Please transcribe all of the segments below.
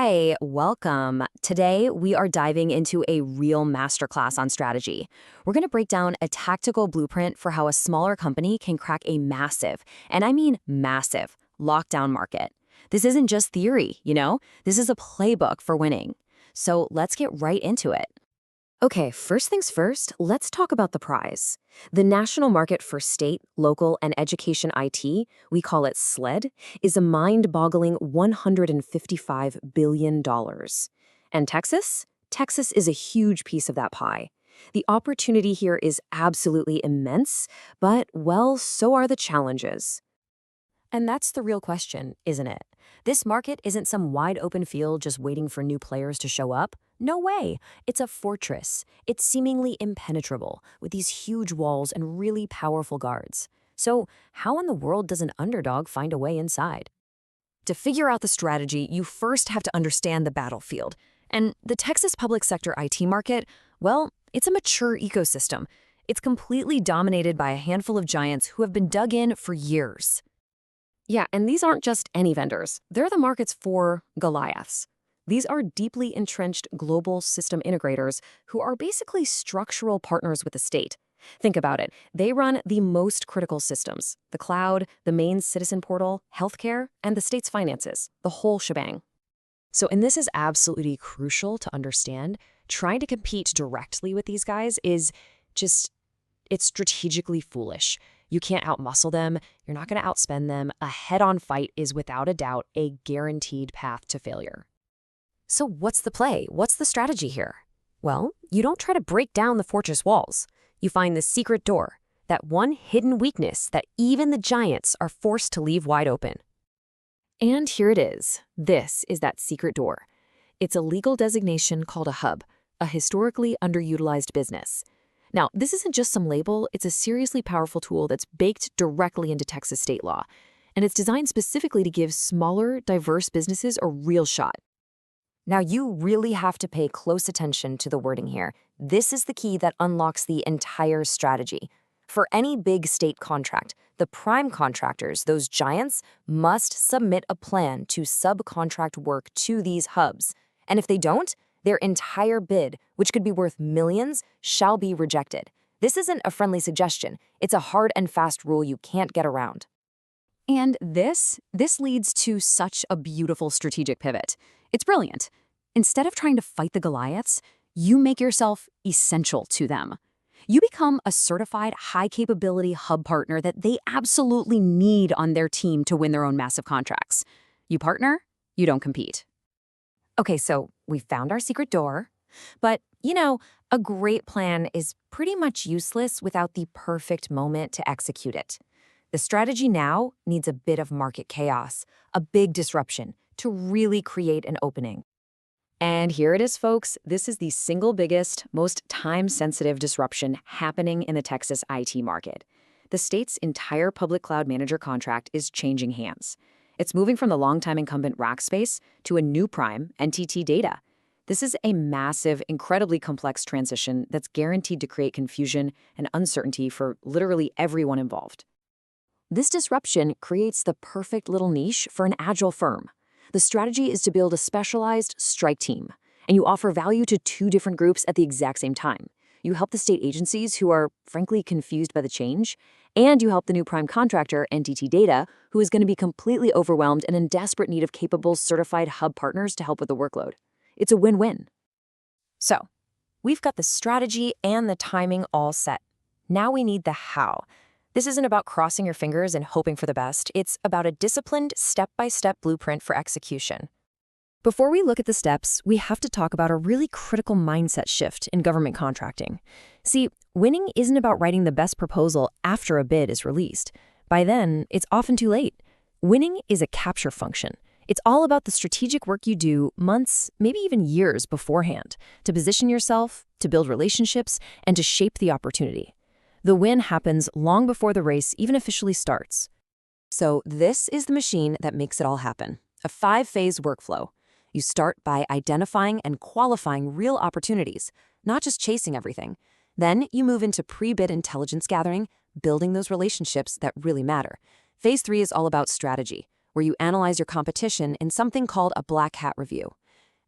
Hi, welcome. Today, we are diving into a real masterclass on strategy. We're going to break down a tactical blueprint for how a smaller company can crack a massive, and I mean massive, lockdown market. This isn't just theory, This is a playbook for winning. So let's get right into it. Okay, first things first, let's talk about the prize. The national market for state, local, and education IT, we call it SLED, is a mind-boggling $155 billion. And Texas? Texas is a huge piece of that pie. The opportunity here is absolutely immense, but, well, so are the challenges. And that's the real question, isn't it? This market isn't some wide open field just waiting for new players to show up. No way. It's a fortress. It's seemingly impenetrable, with these huge walls and really powerful guards. So, how in the world does an underdog find a way inside? To figure out the strategy, you first have to understand the battlefield. And the Texas public sector IT market, well, it's a mature ecosystem. It's completely dominated by a handful of giants who have been dug in for years. Yeah, and these aren't just any vendors. They're the market's for Goliaths. These are deeply entrenched global system integrators who are basically structural partners with the state. Think about it. They run the most critical systems: the cloud, the main citizen portal, healthcare, and the state's finances, the whole shebang. And this is absolutely crucial to understand. Trying to compete directly with these guys is it's strategically foolish. You can't outmuscle them. You're not going to outspend them. A head-on fight is without a doubt a guaranteed path to failure. So what's the play? What's the strategy here? Well, you don't try to break down the fortress walls. You find the secret door, that one hidden weakness that even the giants are forced to leave wide open. And here it is. This is that secret door. It's a legal designation called a hub, a historically underutilized business. Now, this isn't just some label, it's a seriously powerful tool that's baked directly into Texas state law. And it's designed specifically to give smaller, diverse businesses a real shot. Now, you really have to pay close attention to the wording here. This is the key that unlocks the entire strategy. For any big state contract, the prime contractors, those giants, must submit a plan to subcontract work to these hubs. And if they don't, their entire bid, which could be worth millions, shall be rejected. This isn't a friendly suggestion. It's a hard and fast rule you can't get around. And this leads to such a beautiful strategic pivot. It's brilliant. Instead of trying to fight the Goliaths, you make yourself essential to them. You become a certified high-capability hub partner that they absolutely need on their team to win their own massive contracts. You partner, you don't compete. Okay, so we found our secret door, but, a great plan is pretty much useless without the perfect moment to execute it. The strategy now needs a bit of market chaos, a big disruption, to really create an opening. And here it is, folks. This is the single biggest, most time-sensitive disruption happening in the Texas IT market. The state's entire public cloud manager contract is changing hands. It's moving from the longtime incumbent Rackspace to a new prime, NTT Data. This is a massive, incredibly complex transition that's guaranteed to create confusion and uncertainty for literally everyone involved. This disruption creates the perfect little niche for an agile firm. The strategy is to build a specialized strike team, and you offer value to two different groups at the exact same time. You help the state agencies who are, frankly, confused by the change, and you help the new prime contractor, NTT Data, who is going to be completely overwhelmed and in desperate need of capable, certified hub partners to help with the workload. It's a win-win. So, we've got the strategy and the timing all set. Now we need the how. This isn't about crossing your fingers and hoping for the best. It's about a disciplined, step-by-step blueprint for execution. Before we look at the steps, we have to talk about a really critical mindset shift in government contracting. See, winning isn't about writing the best proposal after a bid is released. By then, it's often too late. Winning is a capture function. It's all about the strategic work you do months, maybe even years beforehand, to position yourself, to build relationships, and to shape the opportunity. The win happens long before the race even officially starts. So this is the machine that makes it all happen, a 5-phase workflow. You start by identifying and qualifying real opportunities, not just chasing everything. Then you move into pre-bid intelligence gathering, building those relationships that really matter. Phase 3 is all about strategy, where you analyze your competition in something called a black hat review.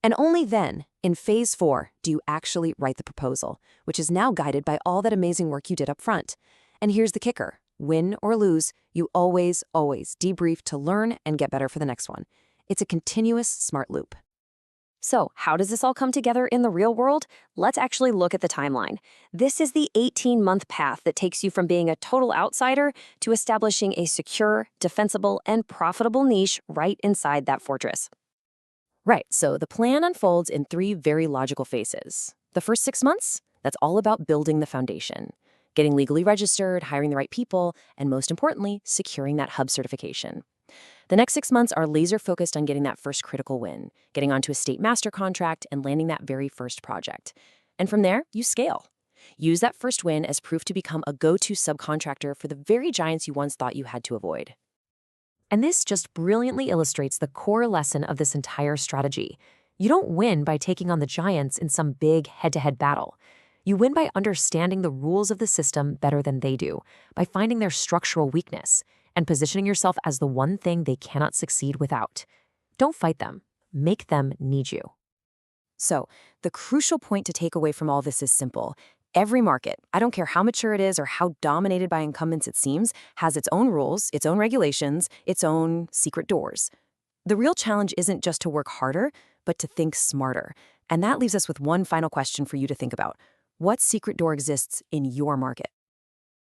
And only then, in phase 4, do you actually write the proposal, which is now guided by all that amazing work you did up front. And here's the kicker. Win or lose, you always debrief to learn and get better for the next one. It's a continuous smart loop. So, how does this all come together in the real world? Let's actually look at the timeline. This is the 18-month path that takes you from being a total outsider to establishing a secure, defensible, and profitable niche right inside that fortress. Right, so the plan unfolds in 3 very logical phases. The first 6 months, that's all about building the foundation, getting legally registered, hiring the right people, and most importantly, securing that hub certification. The next 6 months are laser focused on getting that first critical win, getting onto a state master contract, and landing that very first project. And from there, you scale. Use that first win as proof to become a go-to subcontractor for the very giants you once thought you had to avoid. And this just brilliantly illustrates the core lesson of this entire strategy. You don't win by taking on the giants in some big head-to-head battle. You win by understanding the rules of the system better than they do, by finding their structural weakness, and positioning yourself as the one thing they cannot succeed without. Don't fight them. Make them need you. So, the crucial point to take away from all this is simple. Every market, I don't care how mature it is or how dominated by incumbents it seems, has its own rules, its own regulations, its own secret doors. The real challenge isn't just to work harder, but to think smarter. And that leaves us with one final question for you to think about. What secret door exists in your market?